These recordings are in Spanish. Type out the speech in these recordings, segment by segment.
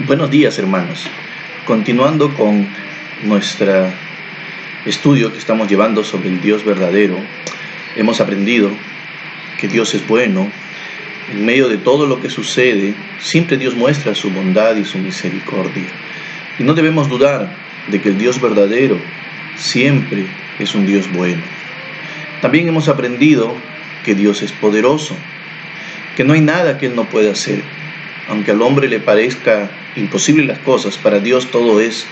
Buenos días, hermanos. Continuando con nuestro estudio que estamos llevando sobre el Dios verdadero, hemos aprendido que Dios es bueno. En medio de todo lo que sucede, siempre Dios muestra su bondad y su misericordia. Y no debemos dudar de que el Dios verdadero siempre es un Dios bueno. También hemos aprendido que Dios es poderoso, que no hay nada que Él no pueda hacer. Aunque al hombre le parezca imposible las cosas, para Dios todo es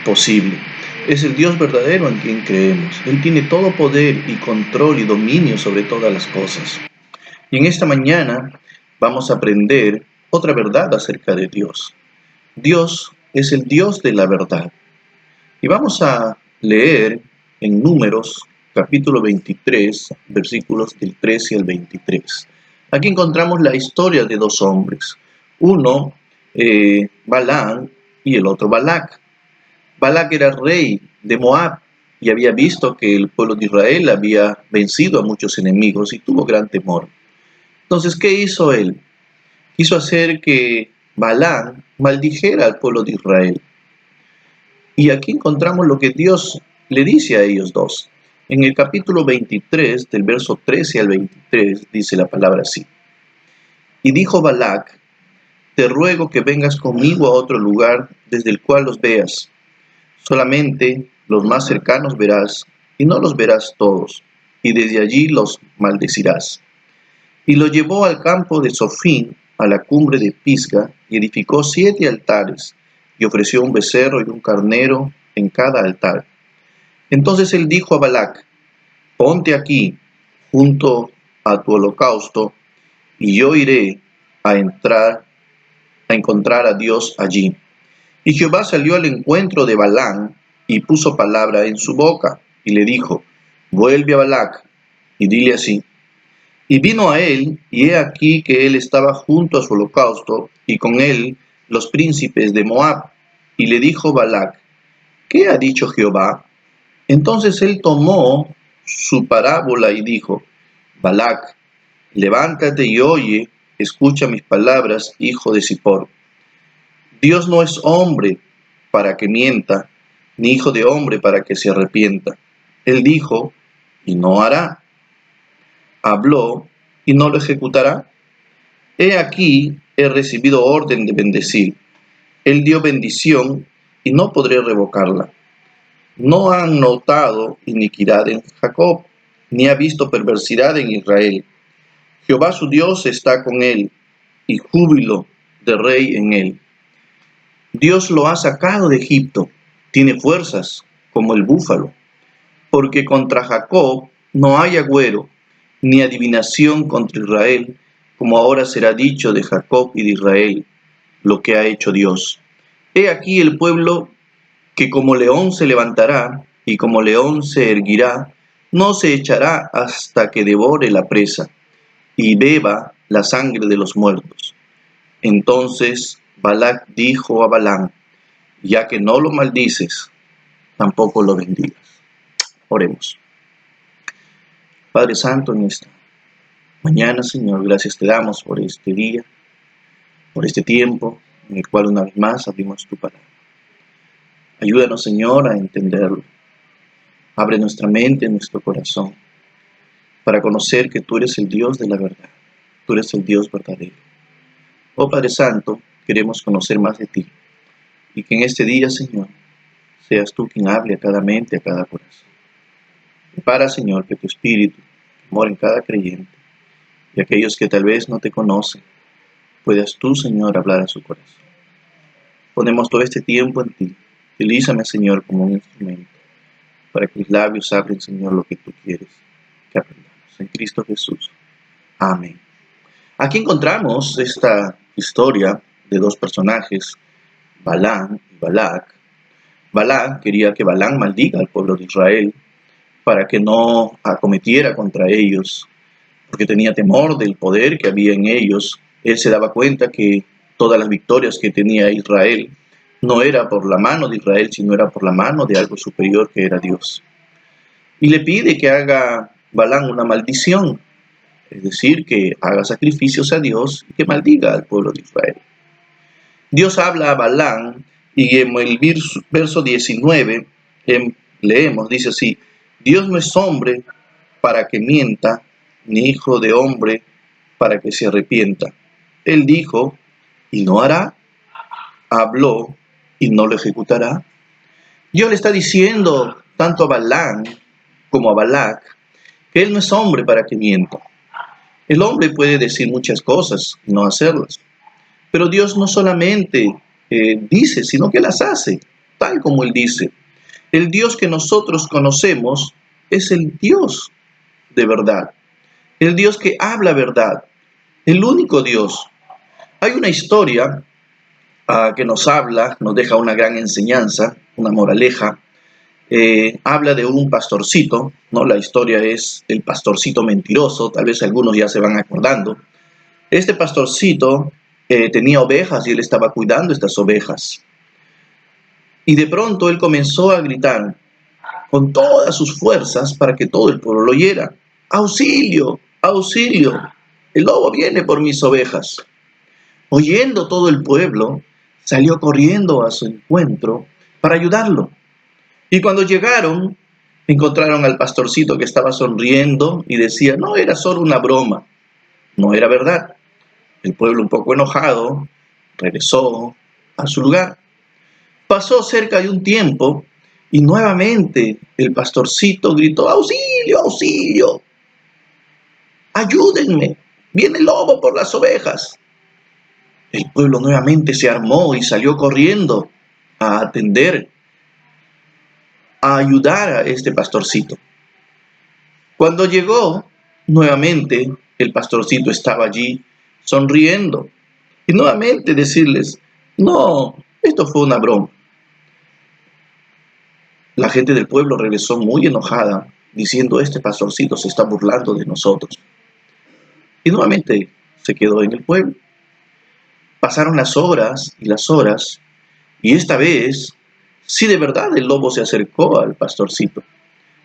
posible. Es el Dios verdadero en quien creemos. Él tiene todo poder y control y dominio sobre todas las cosas. Y en esta mañana vamos a aprender otra verdad acerca de Dios. Dios es el Dios de la verdad. Y vamos a leer en Números capítulo 23, versículos del 13 al 23. Aquí encontramos la historia de dos hombres. Uno, Balaam, y el otro Balac. Balac era rey de Moab y había visto que el pueblo de Israel había vencido a muchos enemigos y tuvo gran temor. Entonces, ¿qué hizo él? Quiso hacer que Balaam maldijera al pueblo de Israel. Y aquí encontramos lo que Dios le dice a ellos dos. En el capítulo 23, del verso 13 al 23, dice la palabra así. Y dijo Balac: te ruego que vengas conmigo a otro lugar desde el cual los veas. Solamente los más cercanos verás, y no los verás todos, y desde allí los maldecirás. Y lo llevó al campo de Sofín, a la cumbre de Pisga, y edificó 7 altares, y ofreció un becerro y un carnero en cada altar. Entonces él dijo a Balac: ponte aquí, junto a tu holocausto, y yo iré a encontrar a Dios allí. Y Jehová salió al encuentro de Balaam y puso palabra en su boca, y le dijo: vuelve a Balac, y dile así. Y vino a él, y he aquí que él estaba junto a su holocausto, y con él los príncipes de Moab. Y le dijo Balac: ¿qué ha dicho Jehová? Entonces él tomó su parábola y dijo: Balac, levántate y oye, escucha mis palabras, hijo de Zippor. Dios no es hombre para que mienta, ni hijo de hombre para que se arrepienta. Él dijo, y no hará. Habló, y no lo ejecutará. He aquí, he recibido orden de bendecir. Él dio bendición, y no podré revocarla. No han notado iniquidad en Jacob, ni ha visto perversidad en Israel. Jehová su Dios está con él, y júbilo de rey en él. Dios lo ha sacado de Egipto, tiene fuerzas como el búfalo, porque contra Jacob no hay agüero, ni adivinación contra Israel, como ahora será dicho de Jacob y de Israel, lo que ha hecho Dios. He aquí el pueblo que como león se levantará, y como león se erguirá, no se echará hasta que devore la presa, y beba la sangre de los muertos. Entonces Balac dijo a Balaam: ya que no lo maldices, tampoco lo bendigas. Oremos. Padre Santo, en esta mañana, Señor, gracias te damos por este día, por este tiempo en el cual una vez más abrimos tu palabra. Ayúdanos, Señor, a entenderlo. Abre nuestra mente, nuestro corazón, para conocer que tú eres el Dios de la verdad. Tú eres el Dios verdadero. Oh Padre Santo, queremos conocer más de ti. Y que en este día, Señor, seas tú quien hable a cada mente, a cada corazón. Prepara, Señor, que tu Espíritu mora en cada creyente. Y aquellos que tal vez no te conocen, puedas tú, Señor, hablar a su corazón. Ponemos todo este tiempo en ti. Utilízame, Señor, como un instrumento, para que mis labios hablen, Señor, lo que tú quieres que aprendamos. En Cristo Jesús. Amén. Aquí encontramos esta historia de dos personajes, Balaam y Balac. Balac quería que Balaam maldiga al pueblo de Israel para que no acometiera contra ellos, porque tenía temor del poder que había en ellos. Él se daba cuenta que todas las victorias que tenía Israel no era por la mano de Israel, sino era por la mano de algo superior que era Dios. Y le pide que haga Balaam una maldición, es decir, que haga sacrificios a Dios y que maldiga al pueblo de Israel. Dios habla a Balaam y en el verso 19 leemos, dice así: Dios no es hombre para que mienta, ni hijo de hombre para que se arrepienta. Él dijo y no hará, habló y no lo ejecutará. Dios le está diciendo tanto a Balaam como a Balac que él no es hombre para que mienta. El hombre puede decir muchas cosas y no hacerlas, pero Dios no solamente dice, sino que las hace, tal como Él dice. El Dios que nosotros conocemos es el Dios de verdad, el Dios que habla verdad, el único Dios. Hay una historia que nos habla, nos deja una gran enseñanza, una moraleja. Habla de un pastorcito, ¿no? La historia es el pastorcito mentiroso, tal vez algunos ya se van acordando. Este pastorcito tenía ovejas y él estaba cuidando estas ovejas. Y de pronto él comenzó a gritar con todas sus fuerzas para que todo el pueblo lo oyera: ¡Auxilio! ¡Auxilio! El lobo viene por mis ovejas. Oyendo todo el pueblo, salió corriendo a su encuentro para ayudarlo. Y cuando llegaron, encontraron al pastorcito que estaba sonriendo y decía: no, era solo una broma, no era verdad. El pueblo, un poco enojado, regresó a su lugar. Pasó cerca de un tiempo y nuevamente el pastorcito gritó: ¡Auxilio, auxilio! ¡Ayúdenme! ¡Viene el lobo por las ovejas! El pueblo nuevamente se armó y salió corriendo a atender, a ayudar a este pastorcito. Cuando llegó, nuevamente el pastorcito estaba allí sonriendo y nuevamente decirles: no, esto fue una broma. La gente del pueblo regresó muy enojada, diciendo: este pastorcito se está burlando de nosotros. Y nuevamente se quedó en el pueblo. Pasaron las horas y las horas, y esta vez, sí, de verdad el lobo se acercó al pastorcito.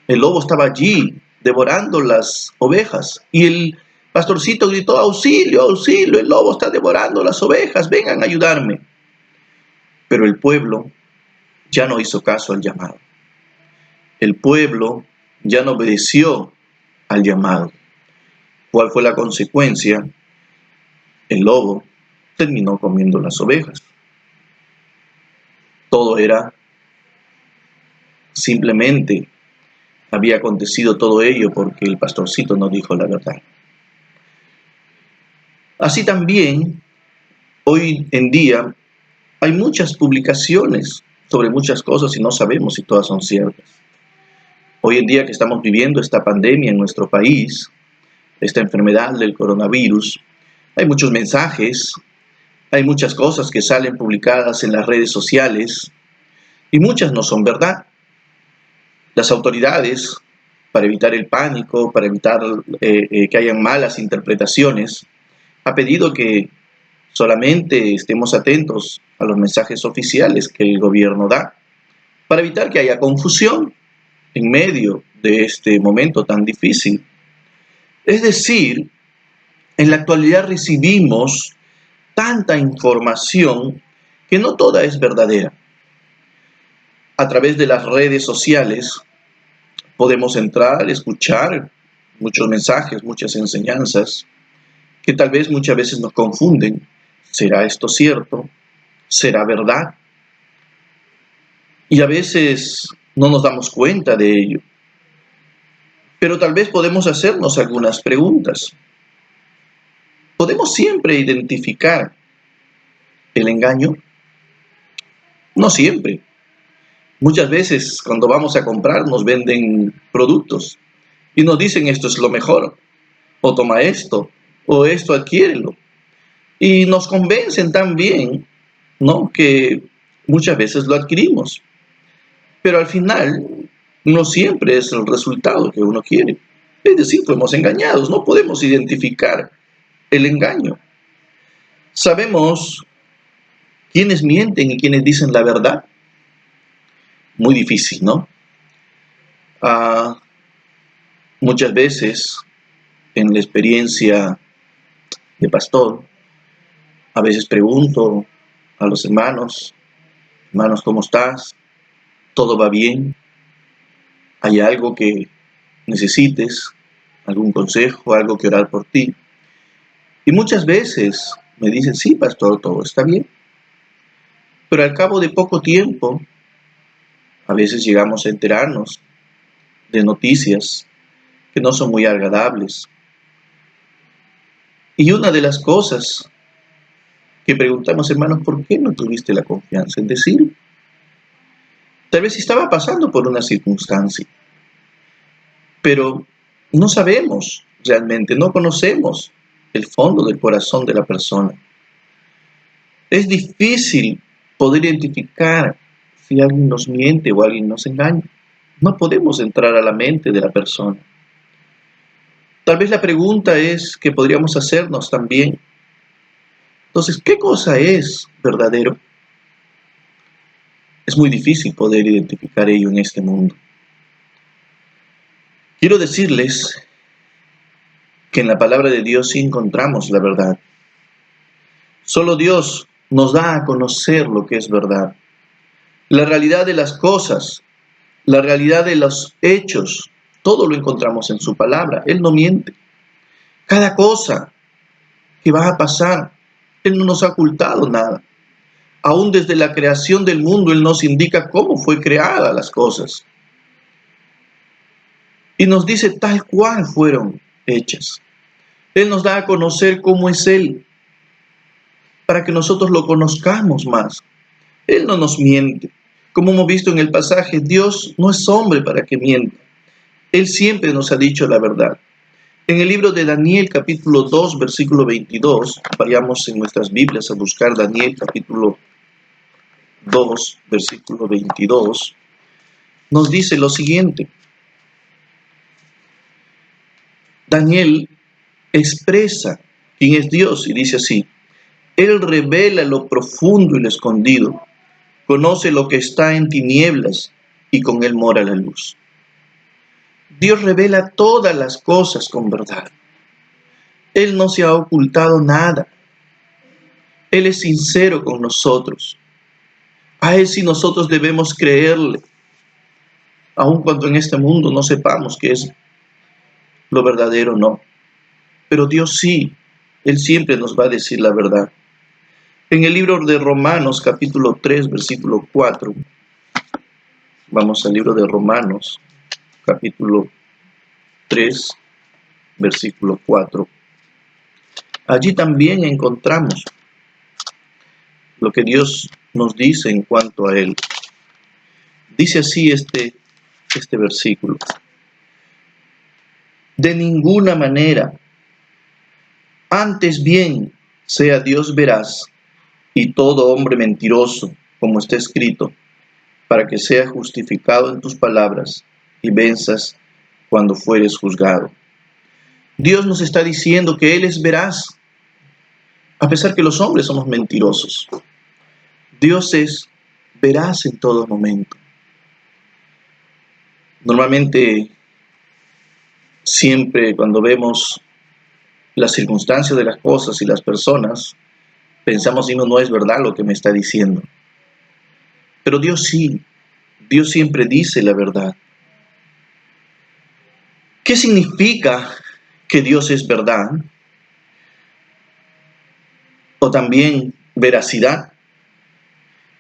El lobo estaba allí devorando las ovejas y el pastorcito gritó: ¡auxilio, auxilio! El lobo está devorando las ovejas, vengan a ayudarme. Pero el pueblo ya no hizo caso al llamado. El pueblo ya no obedeció al llamado. ¿Cuál fue la consecuencia? El lobo terminó comiendo las ovejas. Todo era simplemente, había acontecido todo ello porque el pastorcito no dijo la verdad. Así también, hoy en día, hay muchas publicaciones sobre muchas cosas y no sabemos si todas son ciertas. Hoy en día que estamos viviendo esta pandemia en nuestro país, esta enfermedad del coronavirus, hay muchos mensajes, hay muchas cosas que salen publicadas en las redes sociales y muchas no son verdad. Las autoridades, para evitar el pánico, para evitar que hayan malas interpretaciones, ha pedido que solamente estemos atentos a los mensajes oficiales que el gobierno da, para evitar que haya confusión en medio de este momento tan difícil. Es decir, en la actualidad recibimos tanta información que no toda es verdadera. A través de las redes sociales podemos entrar, escuchar muchos mensajes, muchas enseñanzas, que tal vez muchas veces nos confunden. ¿Será esto cierto? ¿Será verdad? Y a veces no nos damos cuenta de ello. Pero tal vez podemos hacernos algunas preguntas. ¿Podemos siempre identificar el engaño? No siempre. Muchas veces cuando vamos a comprar nos venden productos y nos dicen: esto es lo mejor, o toma esto, o esto adquiérelo. Y nos convencen tan bien, ¿no?, que muchas veces lo adquirimos. Pero al final no siempre es el resultado que uno quiere. Es decir, fuimos engañados, no podemos identificar el engaño. Sabemos quiénes mienten y quiénes dicen la verdad. Muy difícil, ¿no? Muchas veces en la experiencia de pastor, a veces pregunto a los hermanos: hermanos, ¿cómo estás? ¿Todo va bien? ¿Hay algo que necesites? ¿Algún consejo? ¿Algo que orar por ti? Y muchas veces me dicen: sí, pastor, todo está bien. Pero al cabo de poco tiempo, a veces llegamos a enterarnos de noticias que no son muy agradables. Y una de las cosas que preguntamos: hermanos, ¿por qué no tuviste la confianza en decir? Tal vez estaba pasando por una circunstancia, pero no sabemos realmente, no conocemos el fondo del corazón de la persona. Es difícil poder identificar si alguien nos miente o alguien nos engaña. No podemos entrar a la mente de la persona. Tal vez la pregunta es que podríamos hacernos también: entonces, ¿qué cosa es verdadero? Es muy difícil poder identificar ello en este mundo. Quiero decirles que en la palabra de Dios sí encontramos la verdad. Solo Dios nos da a conocer lo que es verdad. La realidad de las cosas, la realidad de los hechos, todo lo encontramos en su palabra. Él no miente. Cada cosa que va a pasar, Él no nos ha ocultado nada. Aún desde la creación del mundo, Él nos indica cómo fue creada las cosas. Y nos dice tal cual fueron hechas. Él nos da a conocer cómo es Él, para que nosotros lo conozcamos más. Él no nos miente. Como hemos visto en el pasaje, Dios no es hombre para que mienta. Él siempre nos ha dicho la verdad. En el libro de Daniel, capítulo 2, versículo 22, vayamos en nuestras Biblias a buscar Daniel, capítulo 2, versículo 22, nos dice lo siguiente. Daniel expresa quién es Dios y dice así: Él revela lo profundo y lo escondido, conoce lo que está en tinieblas y con Él mora la luz. Dios revela todas las cosas con verdad. Él no se ha ocultado nada. Él es sincero con nosotros. A Él sí nosotros debemos creerle, aun cuando en este mundo no sepamos qué es lo verdadero, no. Pero Dios sí, Él siempre nos va a decir la verdad. En el libro de Romanos, capítulo 3, versículo 4, vamos al libro de Romanos, capítulo 3, versículo 4. Allí también encontramos lo que Dios nos dice en cuanto a Él. Dice así este versículo: de ninguna manera, antes bien sea Dios veraz y todo hombre mentiroso, como está escrito, para que seas justificado en tus palabras y venzas cuando fueres juzgado. Dios nos está diciendo que Él es veraz, a pesar que los hombres somos mentirosos. Dios es veraz en todo momento. Normalmente, siempre cuando vemos las circunstancias de las cosas y las personas, pensamos: si no es verdad lo que me está diciendo. Pero Dios sí, Dios siempre dice la verdad. ¿Qué significa que Dios es verdad? O también veracidad.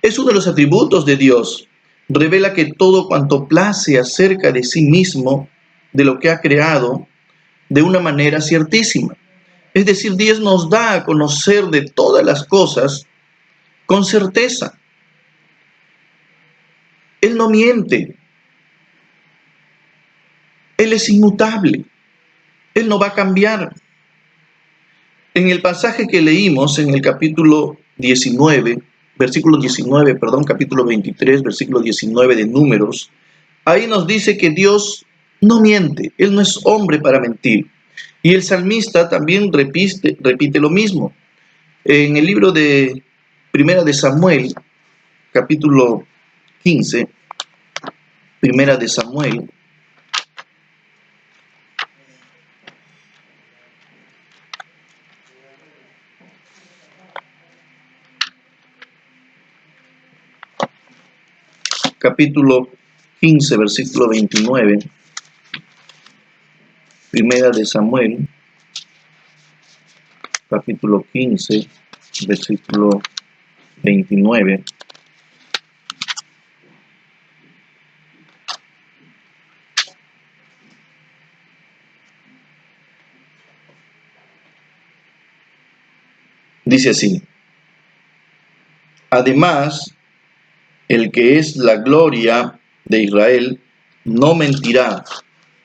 Es uno de los atributos de Dios. Revela que todo cuanto place acerca de sí mismo, de lo que ha creado, de una manera ciertísima. Es decir, Dios nos da a conocer de todas las cosas con certeza. Él no miente. Él es inmutable. Él no va a cambiar. En el pasaje que leímos en el capítulo 19, capítulo 23, versículo 19 de Números, ahí nos dice que Dios no miente, Él no es hombre para mentir. Y el salmista también repite lo mismo. En el libro de Primera de Samuel, capítulo 15, Primera de Samuel, capítulo 15, versículo 29. Primera de Samuel, capítulo 15, versículo 29. Dice así: además, el que es la gloria de Israel no mentirá,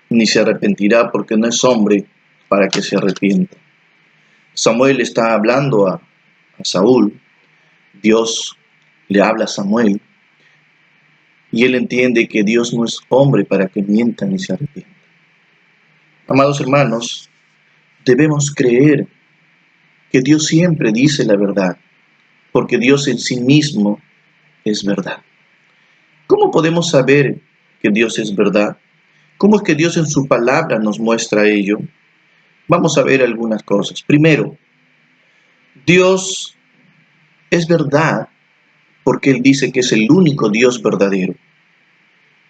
ni se arrepentirá, porque no es hombre para que se arrepienta. Samuel está hablando a Saúl, Dios le habla a Samuel, y él entiende que Dios no es hombre para que mienta ni se arrepienta. Amados hermanos, debemos creer que Dios siempre dice la verdad, porque Dios en sí mismo es verdad. ¿Cómo podemos saber que Dios es verdad? ¿Cómo es que Dios en su palabra nos muestra ello? Vamos a ver algunas cosas. Primero, Dios es verdad porque Él dice que es el único Dios verdadero.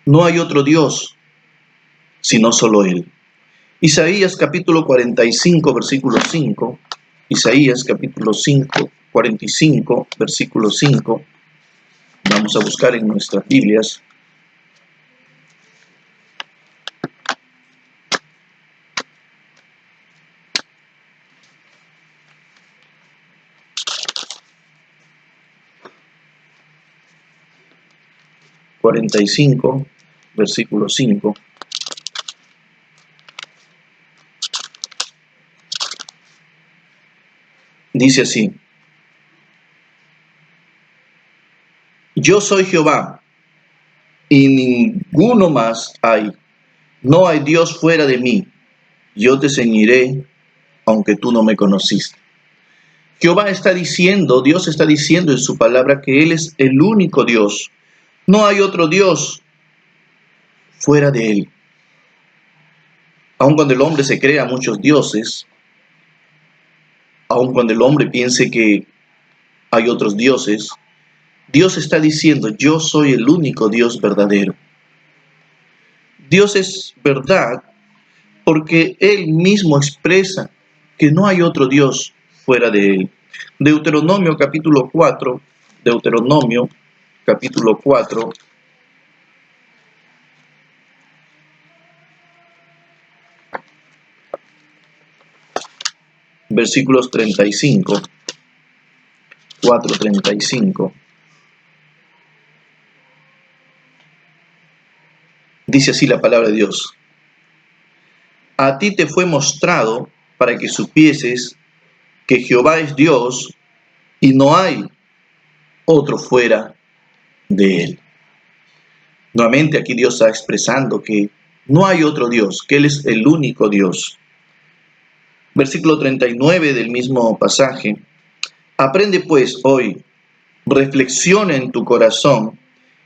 No hay otro Dios, sino solo Él. Isaías capítulo 45, versículo 5. Isaías capítulo 45, versículo 5. Vamos a buscar en nuestras Biblias. Versículo 5. Dice así: yo soy Jehová, y ninguno más hay. No hay Dios fuera de mí. Yo te ceñiré, aunque tú no me conociste. Jehová está diciendo, Dios está diciendo en su palabra que Él es el único Dios. No hay otro Dios fuera de Él. Aun cuando el hombre se crea muchos dioses, aun cuando el hombre piense que hay otros dioses, Dios está diciendo, yo soy el único Dios verdadero. Dios es verdad porque Él mismo expresa que no hay otro Dios fuera de Él. Deuteronomio capítulo 4, Deuteronomio capítulo 4, versículos 35, 4:35. Dice así la palabra de Dios: a ti te fue mostrado para que supieses que Jehová es Dios y no hay otro fuera de Él. Nuevamente aquí Dios está expresando que no hay otro Dios, que Él es el único Dios. Versículo 39 del mismo pasaje: aprende pues hoy, reflexiona en tu corazón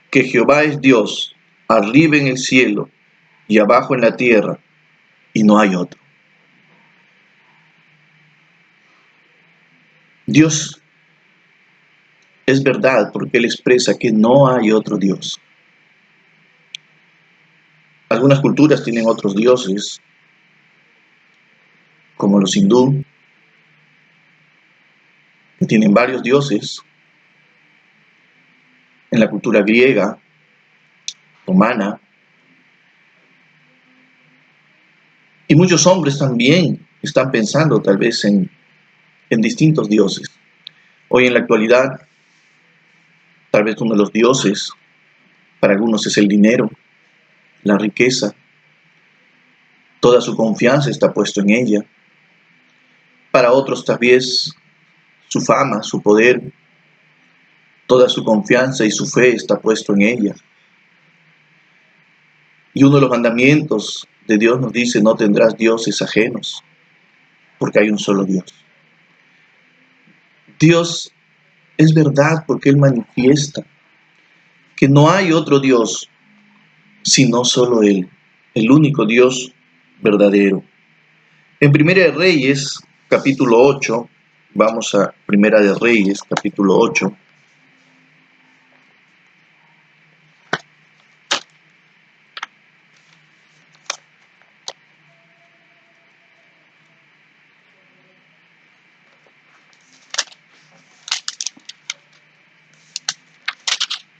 que Jehová es Dios, arriba en el cielo y abajo en la tierra, y no hay otro. Dios es verdad porque Él expresa que no hay otro Dios. Algunas culturas tienen otros dioses, como los hindú, que tienen varios dioses. En la cultura griega, romana, y muchos hombres también están pensando tal vez en distintos dioses. Hoy en la actualidad, tal vez uno de los dioses para algunos es el dinero, la riqueza. Toda su confianza está puesto en ella. Para otros tal vez su fama, su poder, toda su confianza y su fe está puesto en ella. Y uno de los mandamientos de Dios nos dice: no tendrás dioses ajenos, porque hay un solo Dios. Dios es verdad porque Él manifiesta que no hay otro Dios sino solo Él, el único Dios verdadero. En Primera de Reyes, capítulo 8, vamos a Primera de Reyes, capítulo 8.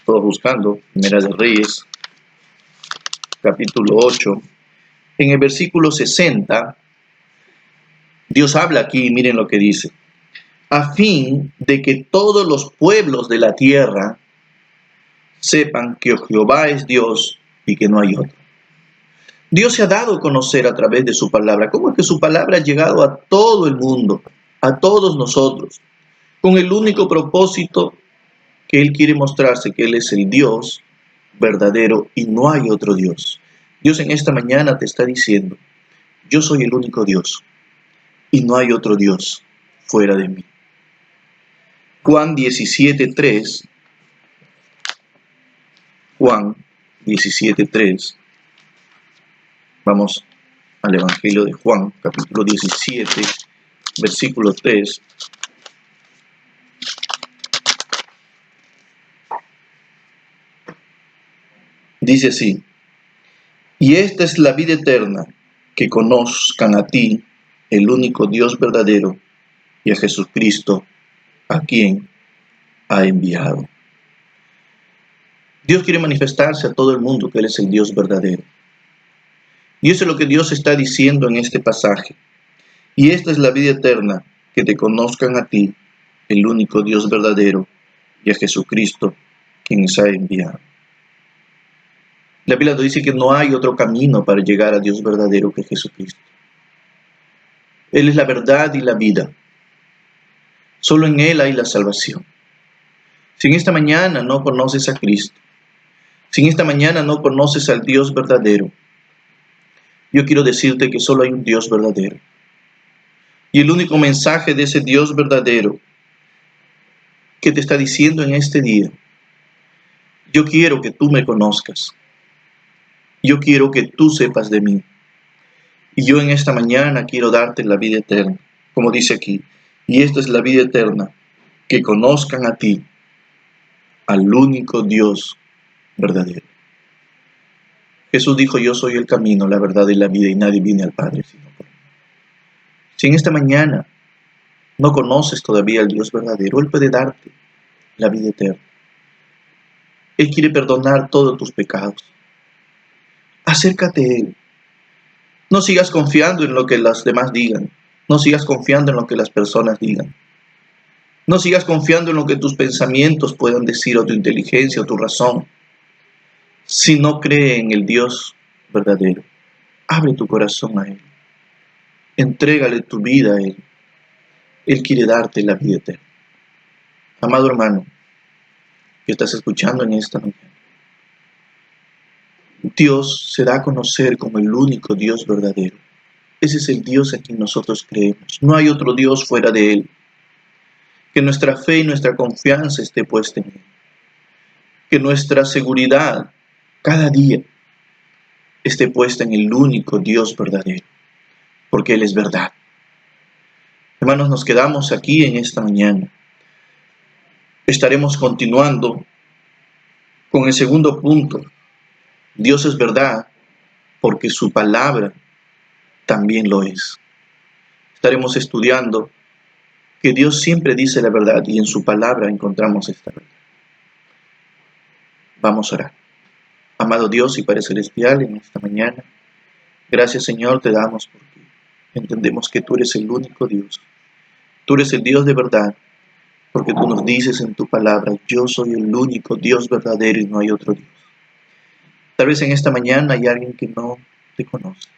Estaba buscando Primera de Reyes, capítulo 8. En el versículo 60, Dios habla aquí, miren lo que dice. A fin de que todos los pueblos de la tierra sepan que Jehová es Dios y que no hay otro. Dios se ha dado a conocer a través de su palabra. ¿Cómo es que su palabra ha llegado a todo el mundo, a todos nosotros, con el único propósito que Él quiere mostrarse que Él es el Dios verdadero y no hay otro Dios? Dios en esta mañana te está diciendo, yo soy el único Dios y no hay otro Dios fuera de mí. Juan 17:3, Juan 17:3, vamos al Evangelio de Juan, capítulo 17, versículo 3. Dice así, y esta es la vida eterna, que conozcan a ti, el único Dios verdadero, y a Jesucristo, a quien ha enviado. Dios quiere manifestarse a todo el mundo que Él es el Dios verdadero. Y eso es lo que Dios está diciendo en este pasaje. Y esta es la vida eterna, que te conozcan a ti, el único Dios verdadero, y a Jesucristo, quien les ha enviado. La Biblia nos dice que no hay otro camino para llegar a Dios verdadero que Jesucristo. Él es la verdad y la vida. Solo en Él hay la salvación. Si en esta mañana no conoces a Cristo, si en esta mañana no conoces al Dios verdadero, yo quiero decirte que solo hay un Dios verdadero. Y el único mensaje de ese Dios verdadero que te está diciendo en este día, yo quiero que tú me conozcas. Yo quiero que tú sepas de mí. Y yo en esta mañana quiero darte la vida eterna, como dice aquí. Y esta es la vida eterna, que conozcan a ti, al único Dios verdadero. Jesús dijo, yo soy el camino, la verdad y la vida, y nadie viene al Padre sino por mí. Si en esta mañana no conoces todavía al Dios verdadero, Él puede darte la vida eterna. Él quiere perdonar todos tus pecados. Acércate a Él. No sigas confiando en lo que los demás digan. No sigas confiando en lo que las personas digan. No sigas confiando en lo que tus pensamientos puedan decir, o tu inteligencia, o tu razón. Si no cree en el Dios verdadero, abre tu corazón a Él. Entrégale tu vida a Él. Él quiere darte la vida eterna. Amado hermano, que estás escuchando en esta mañana, Dios se da a conocer como el único Dios verdadero. Ese es el Dios a quien nosotros creemos. No hay otro Dios fuera de Él. Que nuestra fe y nuestra confianza esté puesta en Él. Que nuestra seguridad cada día esté puesta en el único Dios verdadero. Porque Él es verdad. Hermanos, nos quedamos aquí en esta mañana. Estaremos continuando con el segundo punto. Dios es verdad porque su palabra también lo es. Estaremos estudiando que Dios siempre dice la verdad y en su palabra encontramos esta verdad. Vamos a orar. Amado Dios y Padre Celestial, en esta mañana, gracias Señor te damos porque entendemos que tú eres el único Dios. Tú eres el Dios de verdad, porque tú nos dices en tu palabra, yo soy el único Dios verdadero y no hay otro Dios. Tal vez en esta mañana hay alguien que no te conoce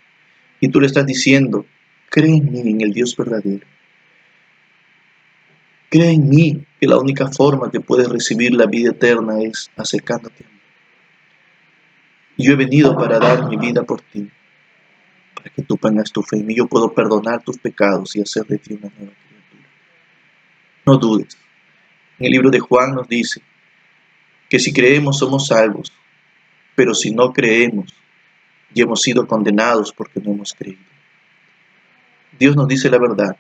y tú le estás diciendo, cree en mí, en el Dios verdadero. Cree en mí, que la única forma que puedes recibir la vida eterna es acercándote a mí. Yo he venido para dar mi vida por ti, para que tú pongas tu fe en mí. Yo puedo perdonar tus pecados y hacer de ti una nueva criatura. No dudes. En el libro de Juan nos dice que si creemos somos salvos, pero si no creemos, ya hemos sido condenados porque no hemos creído. Dios nos dice la verdad.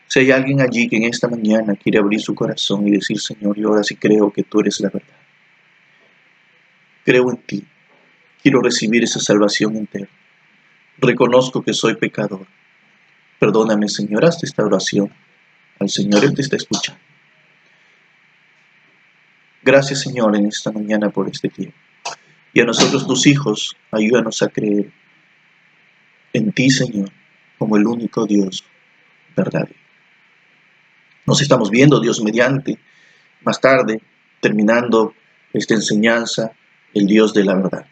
Si hay alguien allí que en esta mañana quiere abrir su corazón y decir, Señor, yo ahora sí creo que tú eres la verdad. Creo en ti. Quiero recibir esa salvación entera. Reconozco que soy pecador. Perdóname, Señor, haz esta oración al Señor. Él te está escuchando. Gracias, Señor, en esta mañana por este tiempo. Y a nosotros, tus hijos, ayúdanos a creer en ti, Señor, como el único Dios verdadero. Nos estamos viendo, Dios mediante, más tarde, terminando esta enseñanza, el Dios de la verdad.